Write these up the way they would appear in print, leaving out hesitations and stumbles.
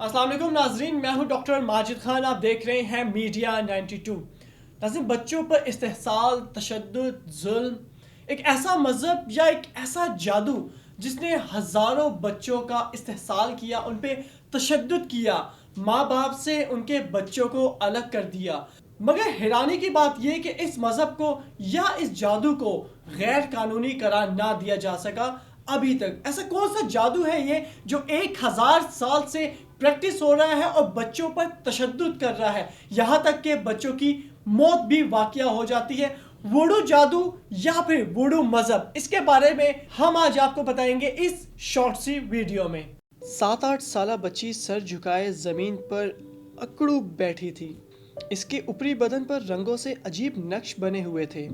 अस्सलाम वालेकुम नाजरीन, मैं हूं डॉक्टर माजिद खान। आप देख रहे हैं मीडिया 92। नाज़रीन, बच्चों पर इस्तेहसाल, तशद्दुद, जुल्म एक ऐसा मज़हब या एक ऐसा जादू जिसने हज़ारों बच्चों का इस्तेहसाल किया, उन पे तशद्दुद किया, माँ बाप से उनके बच्चों को अलग कर दिया। मगर हैरानी की बात यह कि इस मज़हब को या इस जादू को गैर कानूनी करार ना दिया जा सका अभी तक। ऐसा कौन सा जादू है ये जो 1000 साल से प्रैक्टिस हो रहा है और बच्चों पर तशद्दुद कर रहा है, यहाँ तक कि बच्चों की मौत भी वाक़या हो जाती है। वुडू जादू या फिर वुडू मज़हब, इसके बारे में हम आज आपको बताएंगे इस शॉर्ट सी वीडियो में। 7-8 साल बच्ची सर झुकाए ज़मीन पर अकड़ू बैठी थी। इसके ऊपरी बदन पर रंगों से अजीब नक्श बने हुए थे।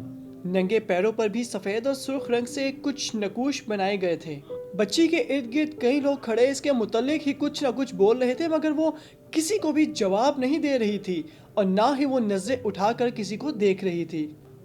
नंगे पैरों पर भी सफ़ेद और सुर्ख रंग से कुछ नकूश बनाए गए थे। बच्ची के इर्द गिर्द कई लोग खड़े इसके मुतल्लिक ही कुछ ना कुछ बोल रहे थे, मगर वो किसी को भी जवाब नहीं दे रही थी और ना ही वो नजरें उठाकर किसी को देख रही थी।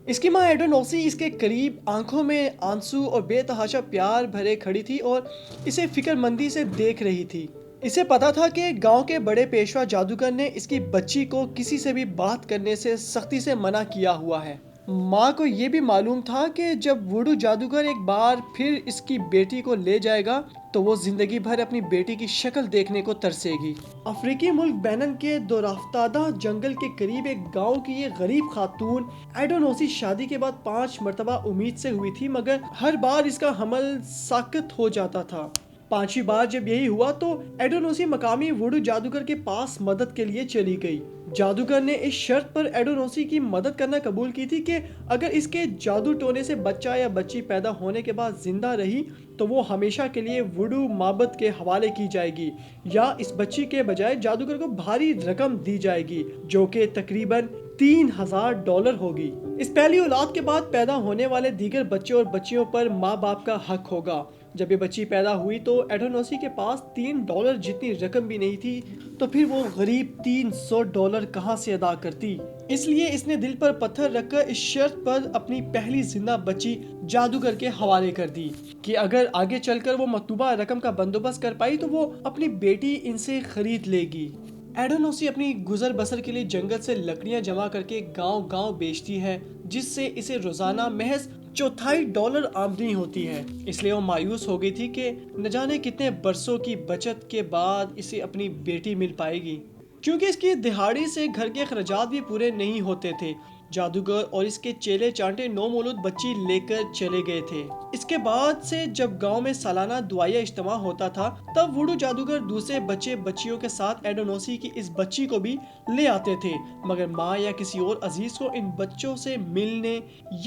इसकी माँ एडोनोसी इसके करीब आंखों में आंसू और बेतहाशा प्यार भरे खड़ी थी और इसे फिक्रमंदी से देख रही थी। इसे पता था कि गांव के बड़े पेशवा जादूगर ने इसकी बच्ची को किसी से भी बात करने से सख्ती से मना किया हुआ है। माँ को यह भी मालूम था कि जब वुडू जादूगर एक बार फिर इसकी बेटी को ले जाएगा तो वो जिंदगी भर अपनी बेटी की शक्ल देखने को तरसेगी। अफ्रीकी मुल्क बेनन के दोराफ्तादा जंगल के करीब एक गांव की ये गरीब खातून एडोनोसी शादी के बाद 5 मरतबा उम्मीद से हुई थी, मगर हर बार इसका हमल साकत हो जाता था। 5वीं बार जब यही हुआ तो एडोनोसी मकामी वुडू जादूगर के पास मदद के लिए चली गई। जादूगर ने इस शर्त पर एडोनोसी की मदद करना कबूल की थी कि अगर इसके जादू टोने से बच्चा या बच्ची पैदा होने के बाद जिंदा रही तो वो हमेशा के लिए वुडू माबद के हवाले की जाएगी, या इस बच्ची के बजाय जादूगर को भारी रकम दी जाएगी जो कि तकरीबन $3000 होगी। इस पहली औलाद के बाद पैदा होने वाले दीगर बच्चों और बच्चियों पर माँ बाप का हक होगा। जब ये बच्ची पैदा हुई तो एडोनोसी के पास $3 जितनी रकम भी नहीं थी, तो फिर वो गरीब $300 कहाँ से अदा करती। इसलिए इसने दिल पर पत्थर रखकर इस शर्त पर अपनी पहली जिंदा बच्ची जादूगर के हवाले कर दी कि अगर आगे चलकर वो मतलूबा रकम का बंदोबस्त कर पाई तो वो अपनी बेटी इनसे खरीद लेगी। एडोनोसी अपनी गुजर बसर के लिए जंगल से लकड़ियां जमा करके गांव-गांव बेचती है, जिससे इसे रोजाना महज $4.25 आमदनी होती है। इसलिए वो मायूस हो गई थी कि न जाने कितने बरसों की बचत के बाद इसे अपनी बेटी मिल पाएगी, क्योंकि इसकी दिहाड़ी से घर के अखराजात भी पूरे नहीं होते थे। जादूगर और इसके चेले चांटे नौमौलूद बच्ची लेकर चले गए थे। इसके बाद से जब गांव में सालाना दुआया इज्तिमा होता था, तब वुडू जादूगर दूसरे बच्चे बच्चियों के साथ एडोनोसी की इस बच्ची को भी ले आते थे, मगर माँ या किसी और अजीज को इन बच्चों से मिलने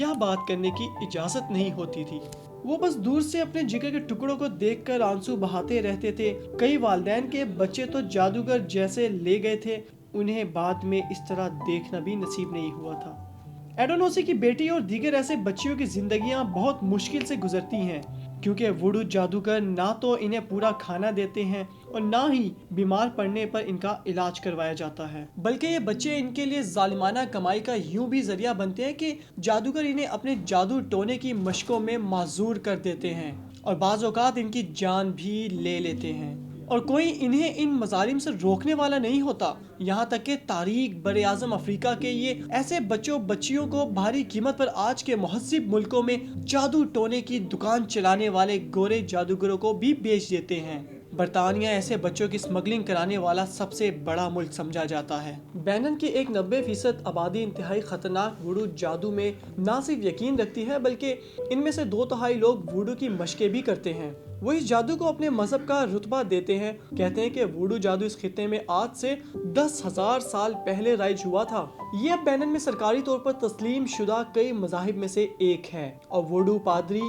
या बात करने की इजाजत नहीं होती थी। वो बस दूर से अपने जिगर के टुकड़ों को देखकर आंसू बहाते रहते थे। कई वालिदैन के बच्चे तो जादूगर जैसे ले गए थे, उन्हें बाद में इस तरह देखना भी नसीब नहीं हुआ था। एडोनोसी की बेटी और दीगर ऐसे बच्चियों की जिंदगियां बहुत मुश्किल से गुजरती हैं, क्योंकि वुडू जादूगर ना तो इन्हें पूरा खाना देते हैं और ना ही बीमार पड़ने पर इनका इलाज करवाया जाता है, बल्कि ये बच्चे इनके लिए जालिमाना कमाई का यूं भी जरिया बनते हैं कि जादूगर इन्हें अपने जादू टोने की मशकों में माजूर कर देते हैं और बाज़ औक़ात इनकी जान भी ले लेते हैं, और कोई इन्हें इन मजालिम से रोकने वाला नहीं होता। यहाँ तक कि तारीख बड़े आज़म अफ्रीका के ये ऐसे बच्चों बच्चियों को भारी कीमत पर आज के महज़्ज़ब मुल्कों में जादू टोने की दुकान चलाने वाले गोरे जादूगरों को भी बेच देते हैं। बरतानिया ऐसे बच्चों की स्मगलिंग कराने वाला सबसे बड़ा मुल्क समझा जाता है। बेनन की एक 90% आबादी इंतहाई खतरनाक वुडू जादू में ना सिर्फ यकीन रखती है, बल्कि इनमें से 2/3 लोग वुडू की मशकें भी करते हैं। वो इस जादू को अपने मजहब का रुतबा देते हैं। कहते हैं कि वुडू जादू इस खित्ते में आज से 10,000 साल पहले राइज हुआ था। ये अब बेनन में सरकारी तौर पर तस्लीम शुदा कई मज़ाहिब में से एक है, और वुडू पादरी,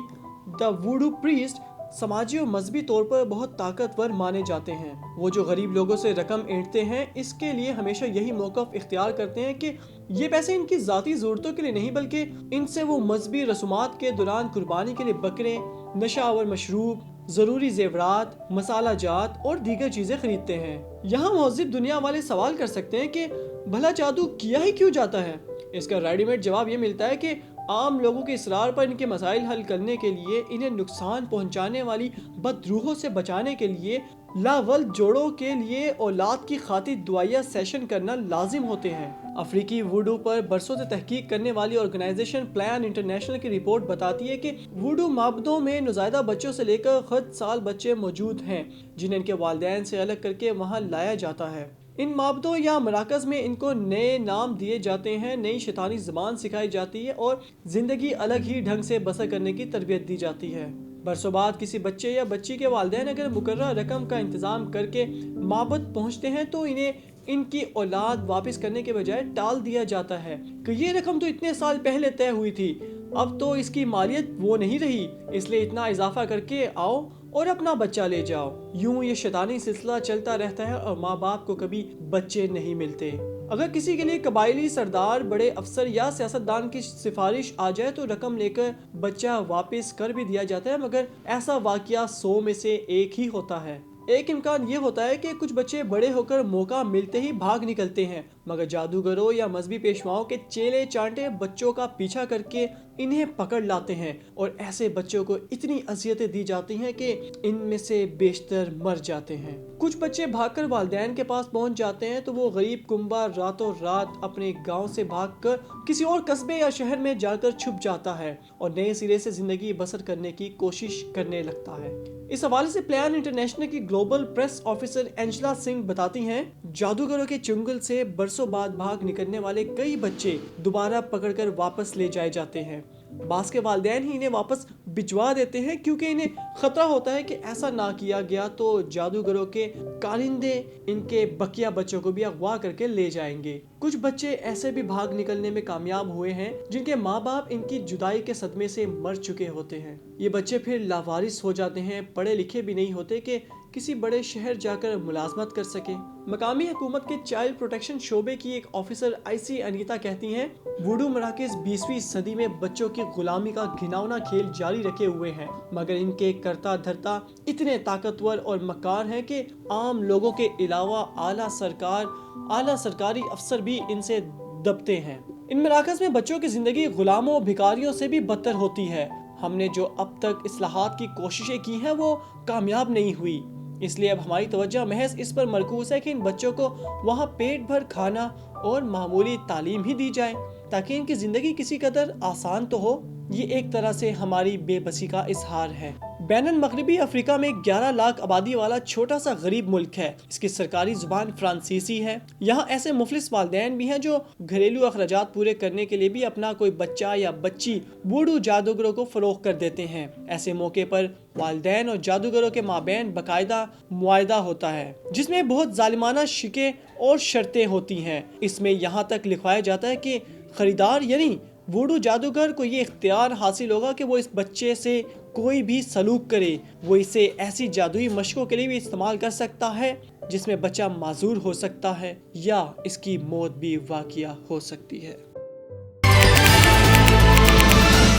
द वुडू प्रीस्ट, समाजी और मजहबी तौर पर बहुत ताकतवर माने जाते हैं। वो जो गरीब लोगों से रकम ऐंठते हैं, इसके लिए हमेशा यही मौक़िफ़ इख्तियार करते हैं कि ये पैसे इनकी ज़ाती ज़रूरतों के लिए नहीं, बल्कि इनसे वो मजहबी रसूमात के दौरान कुर्बानी के लिए बकरे, नशावर मशरूब, ज़रूरी जेवरात, मसाला जात और दीगर चीज़ें खरीदते हैं। यहाँ मौजूद दुनिया वाले सवाल कर सकते हैं कि भला जादू किया ही क्यों जाता है। इसका रेडीमेड जवाब ये मिलता है कि आम लोगों के इसरार पर इनके मसाइल हल करने के लिए, इन्हें नुकसान पहुंचाने वाली बदरूहों से बचाने के लिए لاولد جوڑوں کے لیے اولاد کی خاطر دعائیہ سیشن کرنا لازم ہوتے ہیں۔ افریقی ووڈو پر برسوں سے تحقیق کرنے والی آرگنائزیشن پلان انٹرنیشنل کی رپورٹ بتاتی ہے کہ ووڈو معبدوں میں نوزائیدہ بچوں سے لے کر خود سال بچے موجود ہیں جنہیں ان کے والدین سے الگ کر کے وہاں لایا جاتا ہے۔ ان معبدوں یا مراکز میں ان کو نئے نام دیے جاتے ہیں، نئی شیطانی زبان سکھائی جاتی ہے اور زندگی الگ ہی ڈھنگ سے بسر کرنے کی تربیت دی جاتی ہے۔ برسوں بعد کسی بچے یا بچی کے والدین اگر مقررہ رقم کا انتظام کر کے معبد پہنچتے ہیں تو انہیں ان کی اولاد واپس کرنے کے بجائے ٹال دیا جاتا ہے کہ یہ رقم تو اتنے سال پہلے طے ہوئی تھی، اب تو اس کی مالیت وہ نہیں رہی، اس لیے اتنا اضافہ کر کے آؤ اور اپنا بچہ لے جاؤ۔ یوں یہ شیطانی سلسلہ چلتا رہتا ہے اور ماں باپ کو کبھی بچے نہیں ملتے۔ اگر کسی کے لیے قبائلی سردار، بڑے افسر یا سیاستدان کی سفارش آ جائے تو رقم لے کر بچہ واپس کر بھی دیا جاتا ہے، مگر ایسا واقعہ 100 میں سے ایک ہی ہوتا ہے۔ ایک امکان یہ ہوتا ہے کہ کچھ بچے بڑے ہو کر موقع ملتے ہی بھاگ نکلتے ہیں، مگر جادوگروں یا مذہبی پیشواؤں کے چیلے چانٹے بچوں کا پیچھا کر کے انہیں پکڑ لاتے ہیں اور ایسے بچوں کو اتنی اذیتیں دی جاتی ہیں کہ ان میں سے بیشتر مر جاتے ہیں۔ کچھ بچے بھاگ کر والدین کے پاس پہنچ جاتے ہیں تو وہ غریب کنبہ راتوں رات اپنے گاؤں سے بھاگ کر کسی اور قصبے یا شہر میں جا کر چھپ جاتا ہے اور نئے سرے سے زندگی بسر کرنے کی کوشش کرنے لگتا ہے۔ اس حوالے سے پلان انٹرنیشنل کی گلوبل پریس آفیسر انجلا سنگھ بتاتی ہیں، جادوگروں کے چنگل سے برسوں بعد بھاگ نکلنے والے کئی بچے دوبارہ پکڑ کر واپس لے جائے جاتے ہیں۔ بعض کے والدین ہی انہیں واپس بھجوا دیتے ہیں کیونکہ انہیں خطرہ ہوتا ہے کہ ایسا نہ کیا گیا تو جادوگروں کے کارندے ان کے بقیہ بچوں کو بھی اغوا کر کے لے جائیں گے۔ کچھ بچے ایسے بھی بھاگ نکلنے میں کامیاب ہوئے ہیں جن کے ماں باپ ان کی جدائی کے صدمے سے مر چکے ہوتے ہیں۔ یہ بچے پھر لاوارث ہو جاتے ہیں، پڑھے لکھے بھی نہیں ہوتے کہ کسی بڑے شہر جا کر ملازمت کر سکے۔ مقامی حکومت کے چائلڈ پروٹیکشن شعبے کی ایک آفیسر آئسی انیتا کہتی ہیں، ووڈو مراکز 20ویں صدی میں بچوں کی غلامی کا گھناؤنا کھیل جاری رکھے ہوئے ہیں، مگر ان کے کرتا دھرتا اتنے طاقتور اور مکار ہیں کہ عام لوگوں کے علاوہ اعلیٰ سرکاری افسر بھی ان سے دبتے ہیں۔ ان مراکز میں بچوں کی زندگی غلاموں اور بھکاریوں سے بھی بدتر ہوتی ہے۔ ہم نے جو اب تک اصلاحات کی کوششیں کی ہیں وہ کامیاب نہیں ہوئی، اس لیے اب ہماری توجہ محض اس پر مرکوز ہے کہ ان بچوں کو وہاں پیٹ بھر کھانا اور معمولی تعلیم ہی دی جائے تاکہ ان کی زندگی کسی قدر آسان تو ہو۔ یہ ایک طرح سے ہماری بے بسی کا اظہار ہے۔ بین المغربی افریقہ میں 11 لاکھ آبادی والا چھوٹا سا غریب ملک ہے۔ اس کی سرکاری زبان فرانسیسی ہے۔ یہاں ایسے مفلس والدین بھی ہیں جو گھریلو اخراجات پورے کرنے کے لیے بھی اپنا کوئی بچہ یا بچی ووڈو جادوگروں کو فروخت کر دیتے ہیں۔ ایسے موقع پر والدین اور جادوگروں کے مابین باقاعدہ معاہدہ ہوتا ہے جس میں بہت ظالمانہ شکیں اور شرطیں ہوتی ہیں۔ اس میں یہاں تک لکھوایا جاتا ہے کہ خریدار یعنی ووڈو جادوگر کو یہ اختیار حاصل ہوگا کہ وہ اس بچے سے کوئی بھی سلوک کرے، وہ اسے ایسی جادوئی مشقوں کے لیے بھی استعمال کر سکتا ہے جس میں بچہ معذور ہو سکتا ہے یا اس کی موت بھی واقع ہو سکتی ہے۔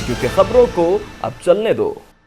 کیونکہ خبروں کو اب چلنے دو۔